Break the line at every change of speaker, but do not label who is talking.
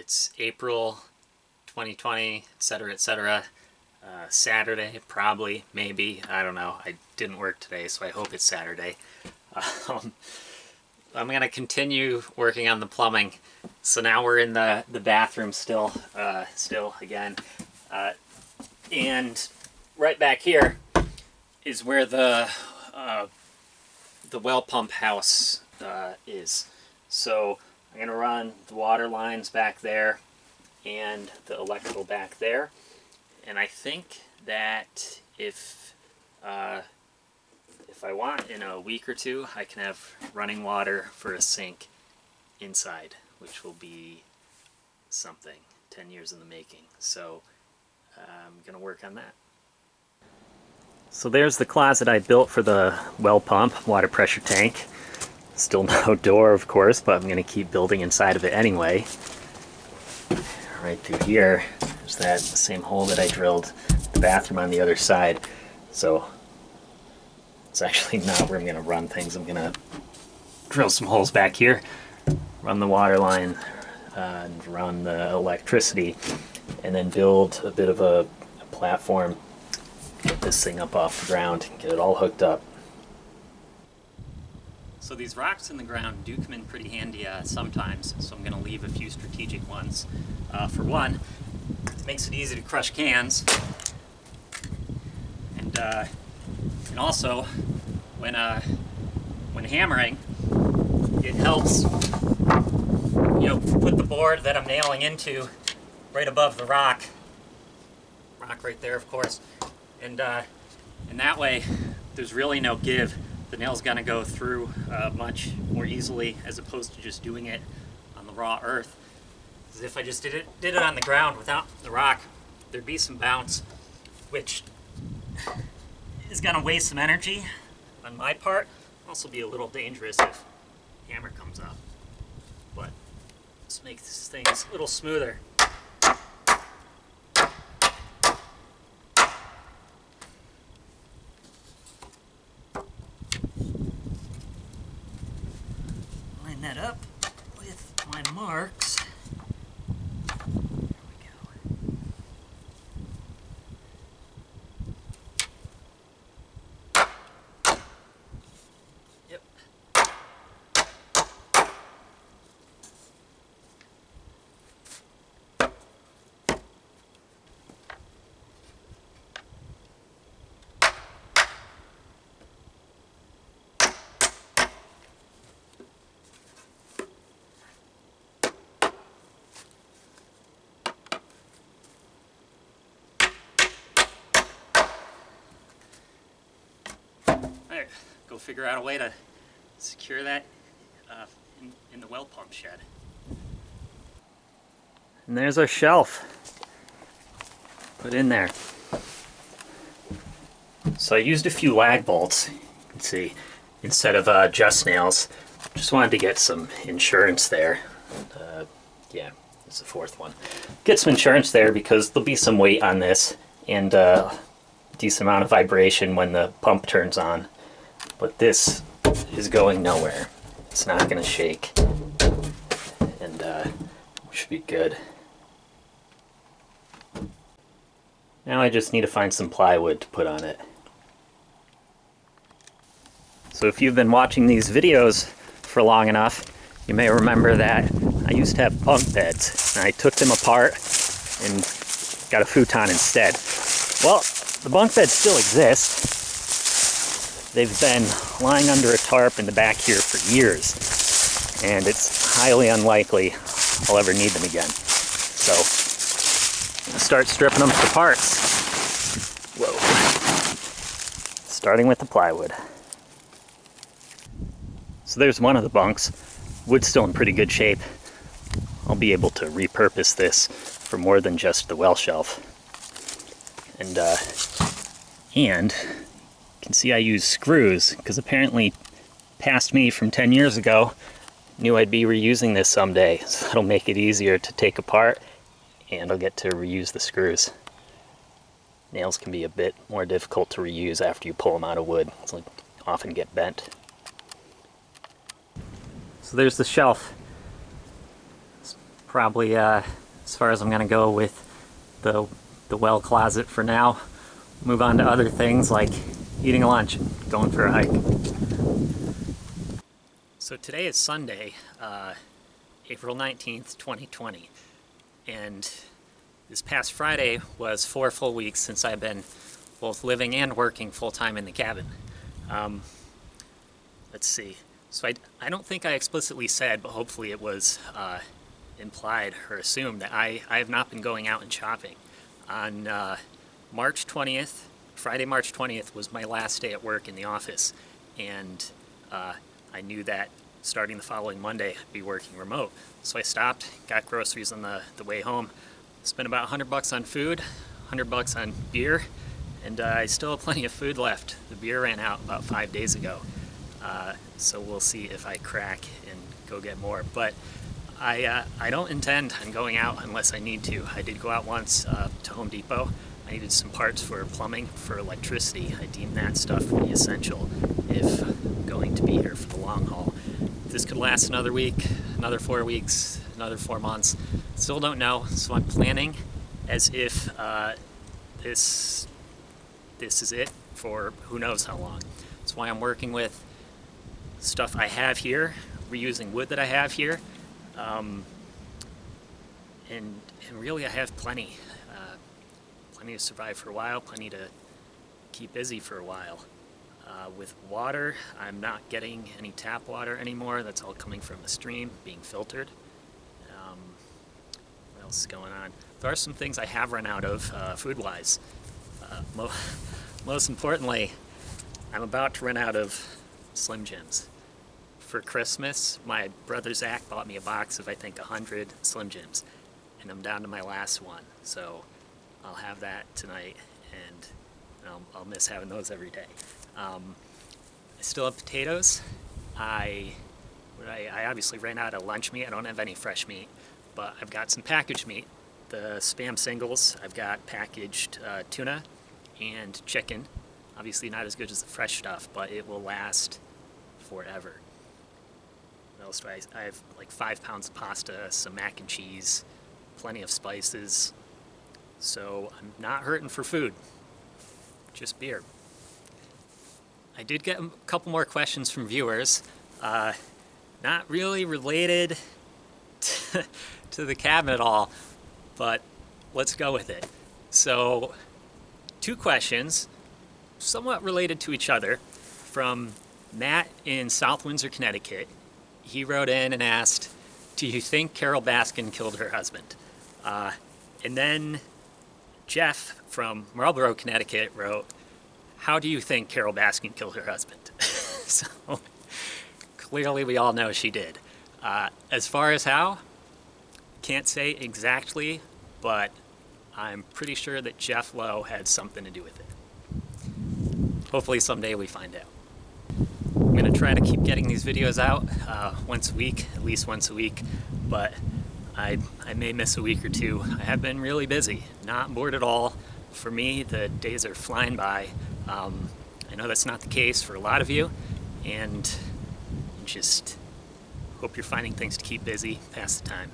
It's April 2020, etc., etc. Saturday, probably, maybe, I don't know. I didn't work today, so I hope it's Saturday. I'm gonna continue working on the plumbing. So now we're in the bathroom still again. And right back here is where the well pump house is. So I'm gonna run the water lines back there and the electrical back there. And I think that if I want, in a week or two, I can have running water for a sink inside, which will be something. 10 years in the making. So I'm gonna work on that. So there's the closet I built for the well pump, water pressure tank. Still no door, of course, but I'm gonna keep building inside of it anyway. Right through here, there's that same hole that I drilled the bathroom on the other side. So it's actually not where I'm gonna run things. I'm gonna drill some holes back here, run the water line, and run the electricity, and then build a bit of a platform, get this thing up off the ground, get it all hooked up. So these rocks in the ground do come in pretty handy sometimes, so I'm going to leave a few strategic ones. For one, it makes it easy to crush cans, and also when hammering, it helps, you know, put the board that I'm nailing into right above the rock right there, of course, and that way there's really no give. The nail's gonna go through much more easily as opposed to just doing it on the raw earth. Because if I just did it on the ground without the rock, there'd be some bounce, which is gonna waste some energy on my part. Also be a little dangerous if hammer comes up. But let's make this thing a little smoother. Line that up with my marks. There we go. Yep. Alright, go figure out a way to secure that in the well pump shed. And there's our shelf put in there. So I used a few lag bolts, you can see, instead of just nails. Just wanted to get some insurance there. Yeah, it's the fourth one. Get some insurance there because there'll be some weight on this and decent amount of vibration when the pump turns on. But this is going nowhere. It's not going to shake, and should be good. Now I just need to find some plywood to put on it. So if you've been watching these videos for long enough, you may remember that I used to have bunk beds, and I took them apart and got a futon instead. Well, the bunk beds still exist. They've been lying under a tarp in the back here for years, and it's highly unlikely I'll ever need them again. So, I'll start stripping them for parts. Whoa. Starting with the plywood. So there's one of the bunks. Wood's still in pretty good shape. I'll be able to repurpose this for more than just the well shelf. And you can see I use screws, because apparently past me from 10 years ago knew I'd be reusing this someday, so that'll make it easier to take apart, and I'll get to reuse the screws. Nails can be a bit more difficult to reuse after you pull them out of wood. It's like often get bent. So there's the shelf. It's
probably as far as I'm gonna go with the well closet for now. Move on to other things like eating lunch, going for a hike. So today is Sunday, April 19th, 2020, and this past Friday was 4 full weeks since I've been both living and working full-time in the cabin. Let's see. So I don't think I explicitly said, but hopefully it was implied or assumed that I have not been going out and shopping. On March 20th, Friday, March 20th was my last day at work in the office, and I knew that starting the following Monday I'd be working remote. So I stopped, got groceries on the way home, spent about $100 on food, $100 on beer, and I still have plenty of food left. The beer ran out about 5 days ago, so we'll see if I crack and go get more. But I don't intend on going out unless I need to. I did go out once to Home Depot. I needed some parts for plumbing, for electricity. I deem that stuff pretty essential if I'm going to be here for the long haul. This could last another week, another 4 weeks, another 4 months. Still don't know, so I'm planning as if this is it for who knows how long. That's why I'm working with stuff I have here, reusing wood that I have here, and really I have plenty to survive for a while, plenty to keep busy for a while. With water, I'm not getting any tap water anymore. That's all coming from the stream, being filtered. What else is going on? There are some things I have run out of food-wise. Most importantly, I'm about to run out of Slim Jims. For Christmas, my brother Zach bought me a box of I think 100 Slim Jims, and I'm down to my last one. So I'll have that tonight, and I'll miss having those every day. I still have potatoes. I obviously ran out of lunch meat. I don't have any fresh meat, but I've got some packaged meat. The Spam singles, I've got packaged tuna and chicken. Obviously not as good as the fresh stuff, but it will last forever. What else do I have like 5 pounds of pasta, some mac and cheese, plenty of spices. So I'm not hurting for food, just beer. I did get a couple more questions from viewers, not really related to the cabin at all, but let's go with it. So 2 questions, somewhat related to each other, from Matt in South Windsor, Connecticut. He wrote in and asked, do you think Carol Baskin killed her husband? And then Jeff from Marlborough, Connecticut wrote, how do you think Carol Baskin killed her husband? So clearly we all know she did. As far as how, can't say exactly, but I'm pretty sure that Jeff Lowe had something to do with it. Hopefully someday we find out. I'm going to try to keep getting these videos out once a week, at least once a week, but I may miss a week or 2. I have been really busy, not bored at all. For me, the days are flying by. I know that's not the case for a lot of you, and just hope you're finding things to keep busy, pass the time.